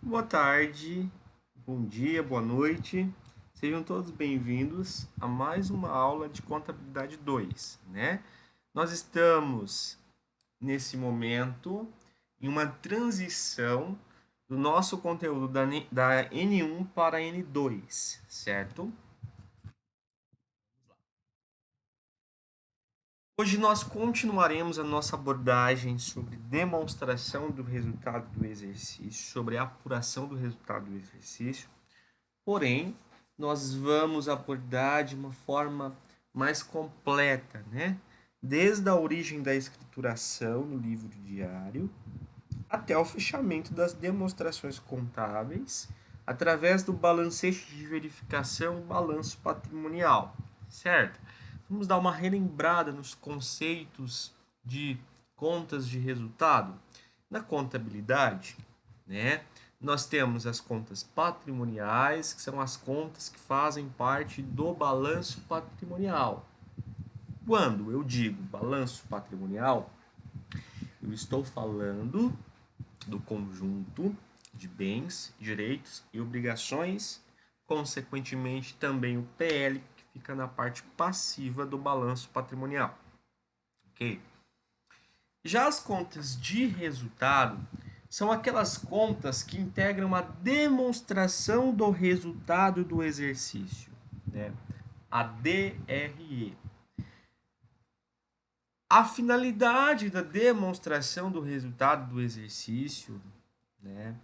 Boa tarde, bom dia, boa noite. Sejam todos bem-vindos a mais uma aula de Contabilidade 2, né? Nós estamos, nesse momento, em uma transição do nosso conteúdo da N1 para a N2, certo? Hoje nós continuaremos a nossa abordagem sobre demonstração do resultado do exercício, sobre a apuração do resultado do exercício. Porém, nós vamos abordar de uma forma mais completa, né? Desde a origem da escrituração no livro diário até o fechamento das demonstrações contábeis através do balancete de verificação, balanço patrimonial, certo? Vamos dar uma relembrada nos conceitos de contas de resultado. Na contabilidade, né? Nós temos as contas patrimoniais, que são as contas que fazem parte do balanço patrimonial. Quando eu digo balanço patrimonial, eu estou falando do conjunto de bens, direitos e obrigações, consequentemente também o PL, que fica na parte passiva do balanço patrimonial. Ok? Já as contas de resultado são aquelas contas que integram a demonstração do resultado do exercício, né? A DRE. A finalidade da demonstração do resultado do exercício, né,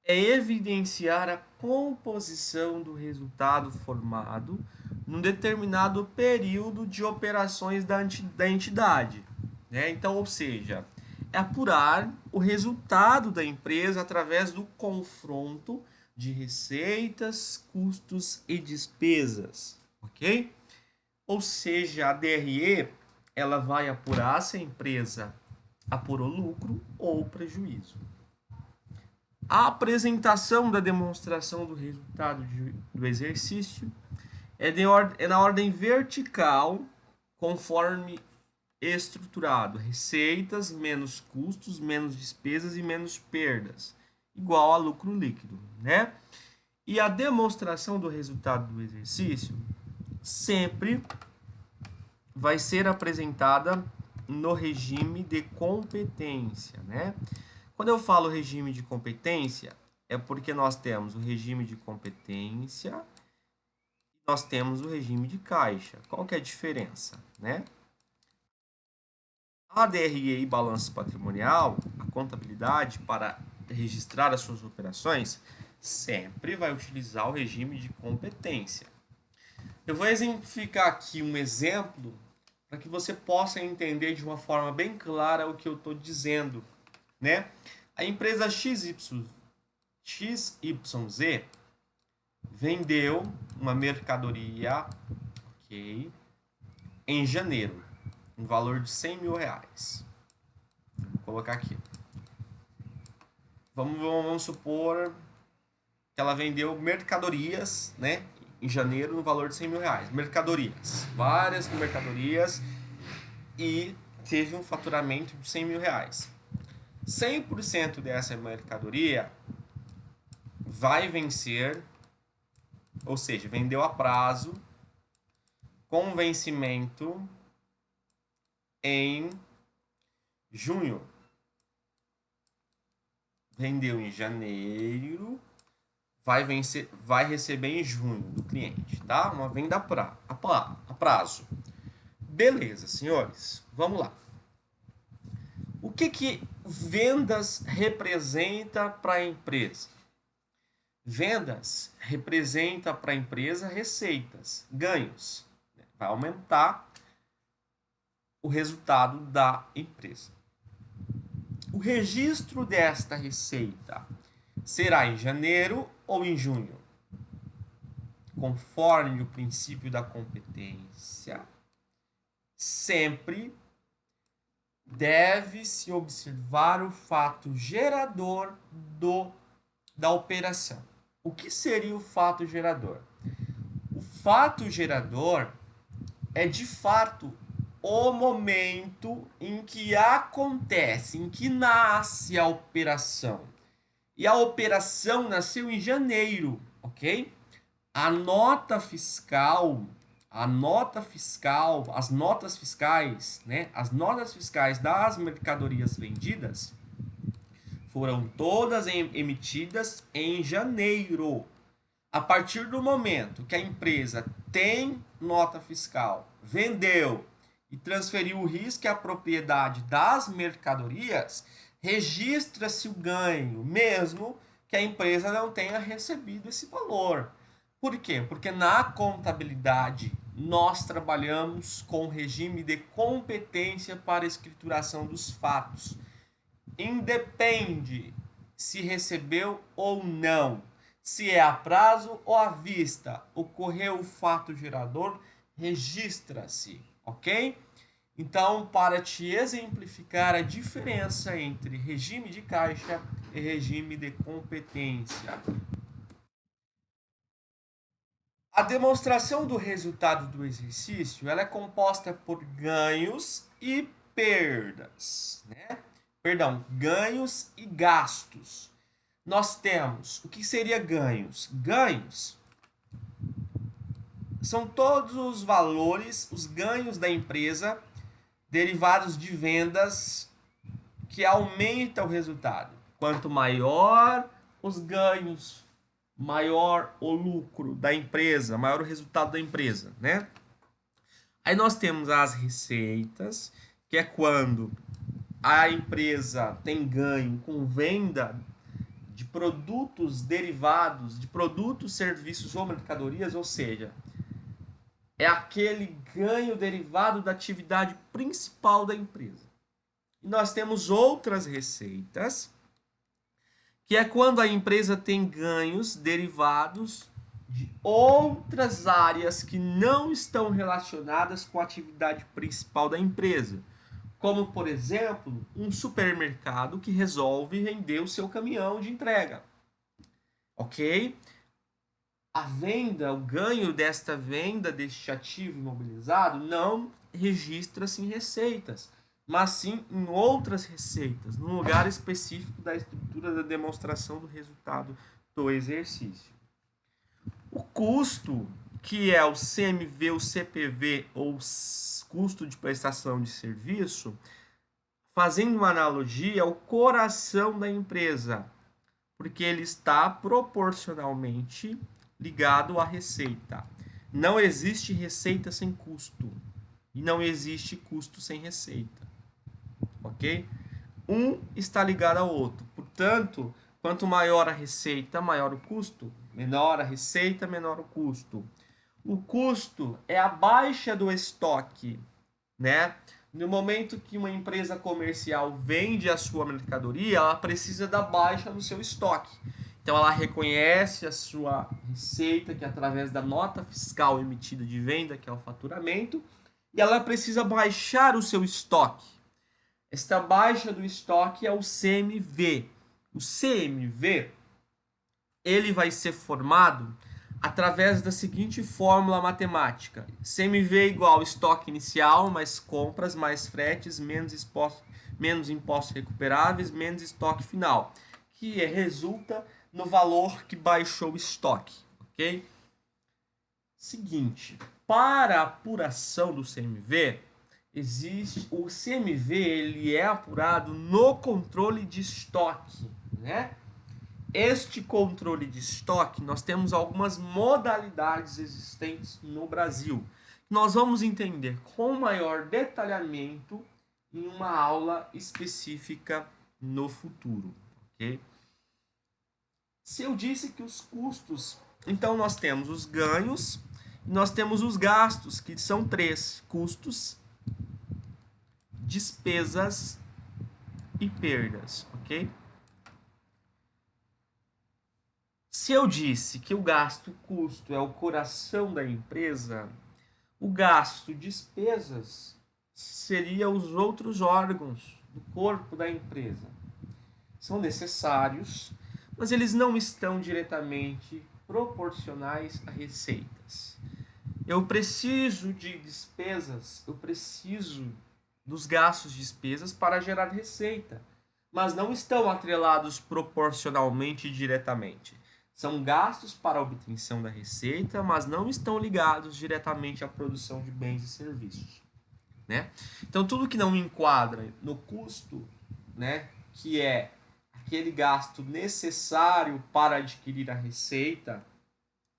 é evidenciar a composição do resultado formado num determinado período de operações da entidade, né? Então, ou seja, é apurar o resultado da empresa através do confronto de receitas, custos e despesas, ok? Ou seja, a DRE ela vai apurar se a empresa apurou lucro ou prejuízo. A apresentação da demonstração do resultado do exercício é na ordem vertical, conforme estruturado: receitas menos custos, menos despesas e menos perdas, igual a lucro líquido, né? E a demonstração do resultado do exercício sempre vai ser apresentada no regime de competência, né? Quando eu falo regime de competência, é porque nós temos o regime de competência e nós temos o regime de caixa. Qual que é a diferença, né? A DRE e balanço patrimonial, a contabilidade para registrar as suas operações, sempre vai utilizar o regime de competência. Eu vou exemplificar aqui um exemplo para que você possa entender de uma forma bem clara o que eu estou dizendo, né? A empresa XYZ vendeu uma mercadoria, ok, em janeiro, um valor de 100 mil reais. Vou colocar aqui. Vamos supor que ela vendeu mercadorias, né, em janeiro, no valor de 100 mil reais. Mercadorias, várias mercadorias, e teve um faturamento de 100 mil reais. 100% dessa mercadoria vai vencer, ou seja, vendeu a prazo, com vencimento em junho. Vendeu em janeiro, vai receber em junho do cliente, tá? Uma venda a prazo. Beleza, senhores, vamos lá. O que vendas representa para a empresa? Vendas representa para a empresa receitas, ganhos. Vai aumentar o resultado da empresa. O registro desta receita será em janeiro ou em junho? Conforme o princípio da competência, sempre deve-se observar o fato gerador da operação. O que seria o fato gerador? O fato gerador é de fato o momento em que acontece, em que nasce a operação. E a operação nasceu em janeiro, ok? A nota fiscal, as notas fiscais, né? As notas fiscais das mercadorias vendidas foram todas emitidas em janeiro. A partir do momento que a empresa tem nota fiscal, vendeu e transferiu o risco e a propriedade das mercadorias, registra-se o ganho, mesmo que a empresa não tenha recebido esse valor. Por quê? Porque na contabilidade nós trabalhamos com regime de competência para a escrituração dos fatos. Independe se recebeu ou não, se é a prazo ou à vista, ocorreu o fato gerador, registra-se, ok? Então, para te exemplificar a diferença entre regime de caixa e regime de competência. A demonstração do resultado do exercício ela é composta por ganhos e perdas, né? Perdão, ganhos e gastos. Nós temos, o que seria ganhos? Ganhos são todos os valores, os ganhos da empresa derivados de vendas que aumenta o resultado. Quanto maior os ganhos, maior o lucro da empresa, maior o resultado da empresa, né? Aí nós temos as receitas, que é quando a empresa tem ganho com venda de produtos derivados, de produtos, serviços ou mercadorias, ou seja, é aquele ganho derivado da atividade principal da empresa. E nós temos outras receitas, que é quando a empresa tem ganhos derivados de outras áreas que não estão relacionadas com a atividade principal da empresa. Como, por exemplo, um supermercado que resolve vender o seu caminhão de entrega. Ok? A venda, o ganho desta venda deste ativo imobilizado não registra-se em receitas, mas sim em outras receitas, num lugar específico da estrutura da demonstração do resultado do exercício. O custo, que é o CMV, o CPV ou custo de prestação de serviço, fazendo uma analogia, é o coração da empresa, porque ele está proporcionalmente ligado à receita. Não existe receita sem custo e não existe custo sem receita, ok? Um está ligado ao outro. Portanto, quanto maior a receita, maior o custo. Menor a receita, menor o custo. O custo é a baixa do estoque, né? No momento que uma empresa comercial vende a sua mercadoria, ela precisa da baixa no seu estoque. Então ela reconhece a sua receita, que é através da nota fiscal emitida de venda, que é o faturamento, e ela precisa baixar o seu estoque. Esta baixa do estoque é o CMV. O CMV ele vai ser formado através da seguinte fórmula matemática: CMV igual estoque inicial, mais compras, mais fretes, menos impostos recuperáveis, menos estoque final, que resulta no valor que baixou o estoque, ok? Seguinte, para a apuração do CMV, existe o CMV, ele é apurado no controle de estoque, né? Este controle de estoque, nós temos algumas modalidades existentes no Brasil. Nós vamos entender com maior detalhamento em uma aula específica no futuro, ok? Se eu disse que os custos, então nós temos os ganhos, nós temos os gastos, que são três: custos, despesas e perdas, ok? Se eu disse que o gasto custo é o coração da empresa, o gasto despesas seria os outros órgãos do corpo da empresa. São necessários, mas eles não estão diretamente proporcionais a receitas. Eu preciso de despesas, eu preciso dos gastos de despesas para gerar receita. mas não estão atrelados proporcionalmente e diretamente. São gastos para a obtenção da receita, mas não estão ligados diretamente à produção de bens e serviços, né? Então, tudo que não enquadra no custo, né, que é aquele gasto necessário para adquirir a receita,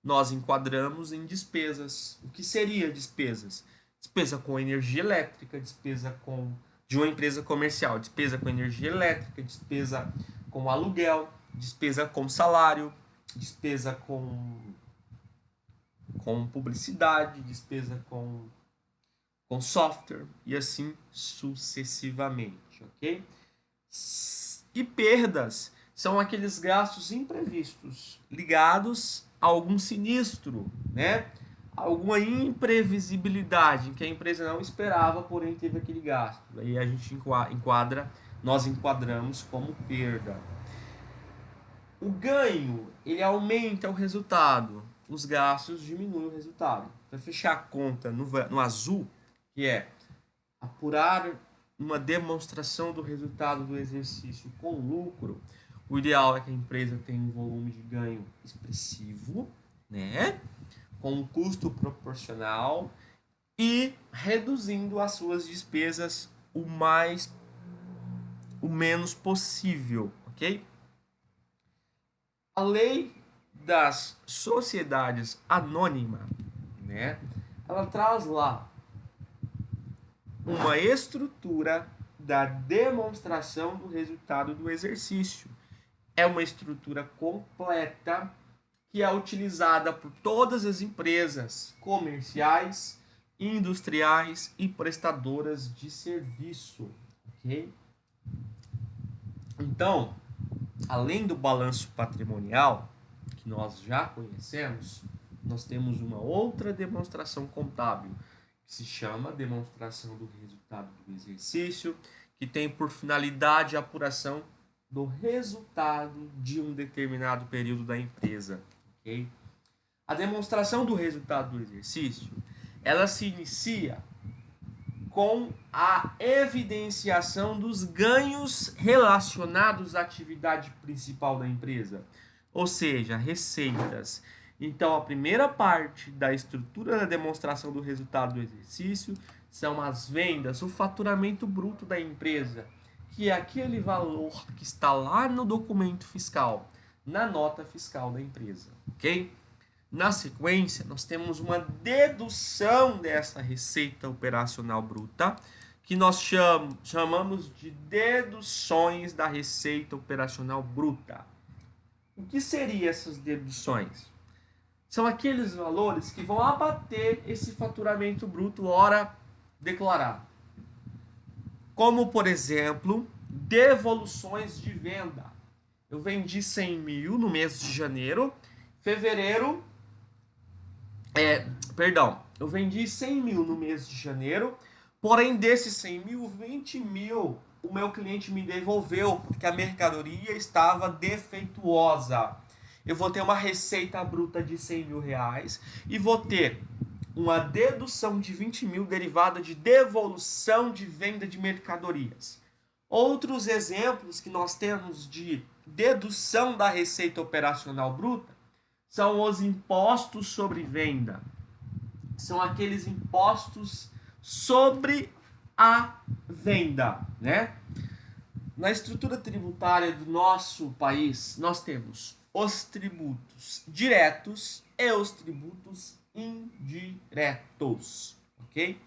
nós enquadramos em despesas. O que seria despesas? Despesa com energia elétrica, despesa com de uma empresa comercial, despesa com energia elétrica, despesa com aluguel, despesa com salário, despesa com publicidade, despesa com software e assim sucessivamente, ok? E perdas são aqueles gastos imprevistos ligados a algum sinistro, né? Alguma imprevisibilidade que a empresa não esperava, porém teve aquele gasto. Aí a gente enquadra, nós enquadramos como perda. O ganho, ele aumenta o resultado. Os gastos diminuem o resultado. Para fechar a conta no azul, que é apurar uma demonstração do resultado do exercício com lucro, o ideal é que a empresa tenha um volume de ganho expressivo, né? Com um custo proporcional e reduzindo as suas despesas o menos possível, ok? A lei das sociedades anônimas, né? Ela traz lá uma estrutura da demonstração do resultado do exercício. É uma estrutura completa que é utilizada por todas as empresas comerciais, industriais e prestadoras de serviço, ok? Então, além do balanço patrimonial, que nós já conhecemos, nós temos uma outra demonstração contábil, que se chama demonstração do resultado do exercício, que tem por finalidade a apuração do resultado de um determinado período da empresa. Okay? A demonstração do resultado do exercício, ela se inicia com a evidenciação dos ganhos relacionados à atividade principal da empresa, ou seja, receitas. Então, a primeira parte da estrutura da demonstração do resultado do exercício são as vendas, o faturamento bruto da empresa, que é aquele valor que está lá no documento fiscal, na nota fiscal da empresa, ok? Na sequência, nós temos uma dedução dessa receita operacional bruta, que nós chamamos de deduções da receita operacional bruta. O que seriam essas deduções? São aqueles valores que vão abater esse faturamento bruto hora declarado. Como, por exemplo, devoluções de venda. Eu vendi 100 mil no mês de janeiro, fevereiro... eu vendi 100 mil no mês de janeiro, porém desses 100 mil, 20 mil o meu cliente me devolveu porque a mercadoria estava defeituosa. Eu vou ter uma receita bruta de 100 mil reais e vou ter uma dedução de 20 mil derivada de devolução de venda de mercadorias. Outros exemplos que nós temos de dedução da receita operacional bruta são os impostos sobre venda. São aqueles impostos sobre a venda, né? Na estrutura tributária do nosso país, nós temos os tributos diretos e os tributos indiretos, ok?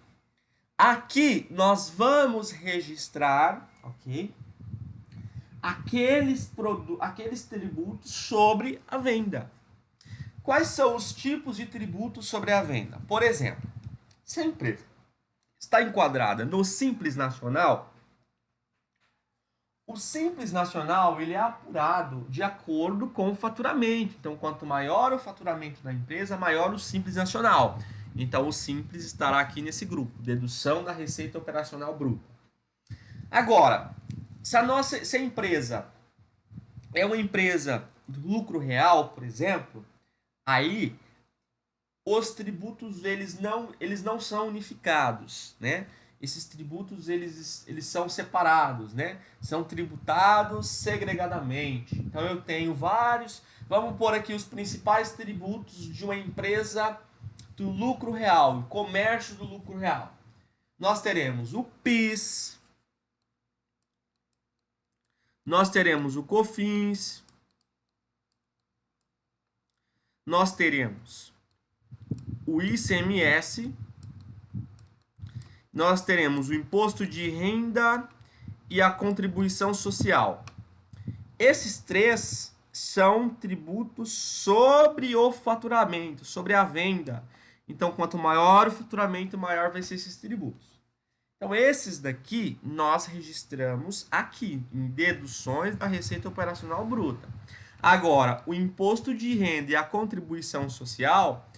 Aqui nós vamos registrar, ok? Aqueles tributos sobre a venda. Quais são os tipos de tributos sobre a venda? Por exemplo, se a empresa está enquadrada no Simples Nacional, o Simples Nacional ele é apurado de acordo com o faturamento. Então, quanto maior o faturamento da empresa, maior o Simples Nacional. Então, o Simples estará aqui nesse grupo, dedução da receita operacional bruta. Agora, se a empresa é uma empresa de lucro real, por exemplo, aí os tributos eles não são unificados, né? esses tributos eles são separados, né? São tributados segregadamente. Então eu tenho vários. Vamos pôr aqui os principais tributos de uma empresa do lucro real, comércio do lucro real. Nós teremos o PIS, nós teremos o COFINS, nós teremos o ICMS, nós teremos o imposto de renda e a contribuição social. Esses três são tributos sobre o faturamento, sobre a venda. Então, quanto maior o faturamento, maior vai ser esses tributos. Então, esses daqui nós registramos aqui, em deduções da receita operacional bruta. Agora, o imposto de renda e a contribuição social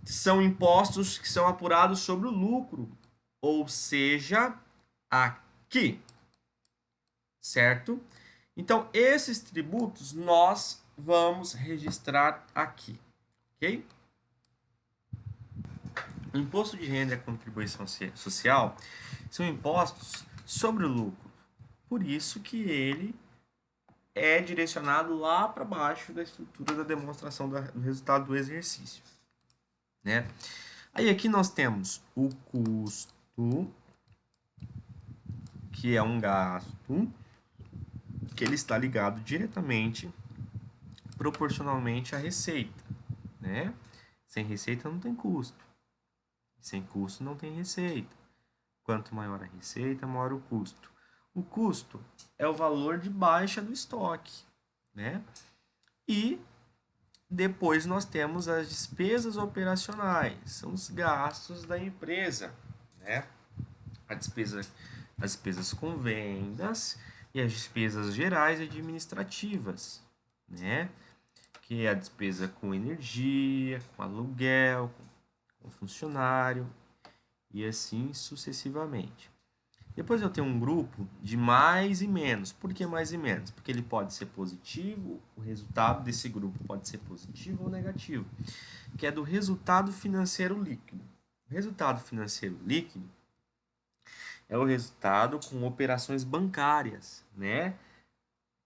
são impostos que são apurados sobre o lucro, ou seja, aqui, certo? Então, esses tributos nós vamos registrar aqui, ok? O imposto de renda e a contribuição social são impostos sobre o lucro. Por isso que ele é direcionado lá para baixo da estrutura da demonstração do resultado do exercício, né? Aí aqui nós temos o custo, que é um gasto, que ele está ligado diretamente, proporcionalmente à receita, né? Sem receita não tem custo. Sem custo não tem receita. Quanto maior a receita, maior o custo. O custo é o valor de baixa do estoque, né? E depois nós temos as despesas operacionais, são os gastos da empresa, né? As despesas com vendas e as despesas gerais e administrativas, né? Que é a despesa com energia, com aluguel, com funcionário e assim sucessivamente. Depois eu tenho um grupo de mais e menos. Por que mais e menos? Porque ele pode ser positivo, o resultado desse grupo pode ser positivo ou negativo, que é do resultado financeiro líquido. O resultado financeiro líquido é o resultado com operações bancárias, né?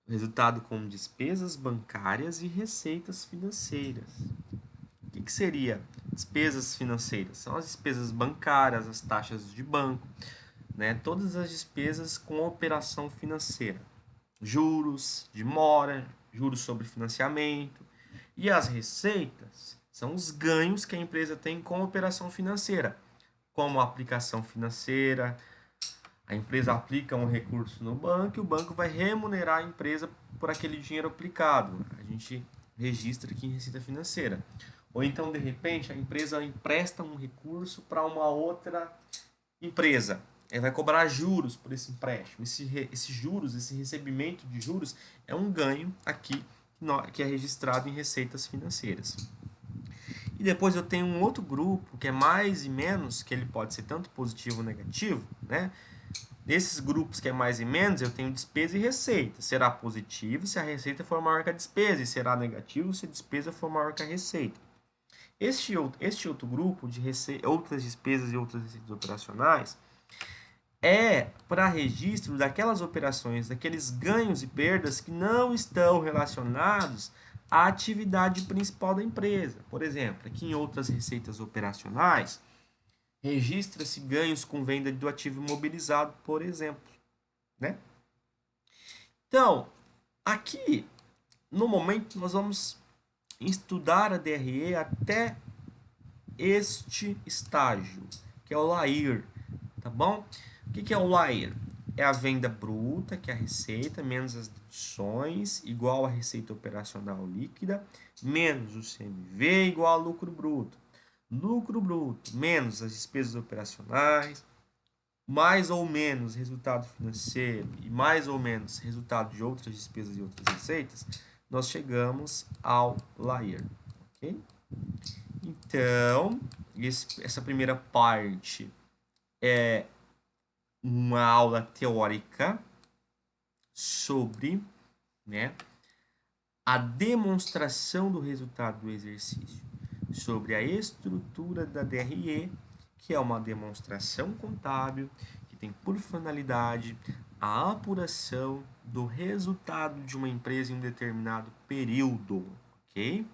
O resultado com despesas bancárias e receitas financeiras. O que seria despesas financeiras? São as despesas bancárias, as taxas de banco, né? Todas as despesas com operação financeira. Juros de mora, juros sobre financiamento. E as receitas são os ganhos que a empresa tem com operação financeira, como a aplicação financeira. A empresa aplica um recurso no banco e o banco vai remunerar a empresa por aquele dinheiro aplicado. A gente registra aqui em receita financeira. Ou então, de repente, a empresa empresta um recurso para uma outra empresa. Ela vai cobrar juros por esse empréstimo. Esses juros, esse recebimento de juros é um ganho aqui que é registrado em receitas financeiras. E depois eu tenho um outro grupo que é mais e menos, que ele pode ser tanto positivo ou negativo, né? Nesses grupos que é mais e menos, eu tenho despesa e receita. Será positivo se a receita for maior que a despesa, e será negativo se a despesa for maior que a receita. Este outro grupo de outras despesas e outras receitas operacionais é para registro daquelas operações, daqueles ganhos e perdas que não estão relacionados à atividade principal da empresa. Por exemplo, aqui em outras receitas operacionais, registra-se ganhos com venda do ativo imobilizado, por exemplo, né? Então, aqui, no momento, nós vamos estudar a DRE até este estágio, que é o LAIR, tá bom? O que é o LAIR? É a venda bruta, que é a receita, menos as deduções, igual a receita operacional líquida, menos o CMV, igual a lucro bruto. Lucro bruto menos as despesas operacionais, mais ou menos resultado financeiro e mais ou menos resultado de outras despesas e outras receitas, nós chegamos ao LAIR, ok? Então, essa primeira parte é uma aula teórica sobre, né, a demonstração do resultado do exercício, sobre a estrutura da DRE que é uma demonstração contábil que tem por finalidade a apuração do resultado de uma empresa em um determinado período, ok?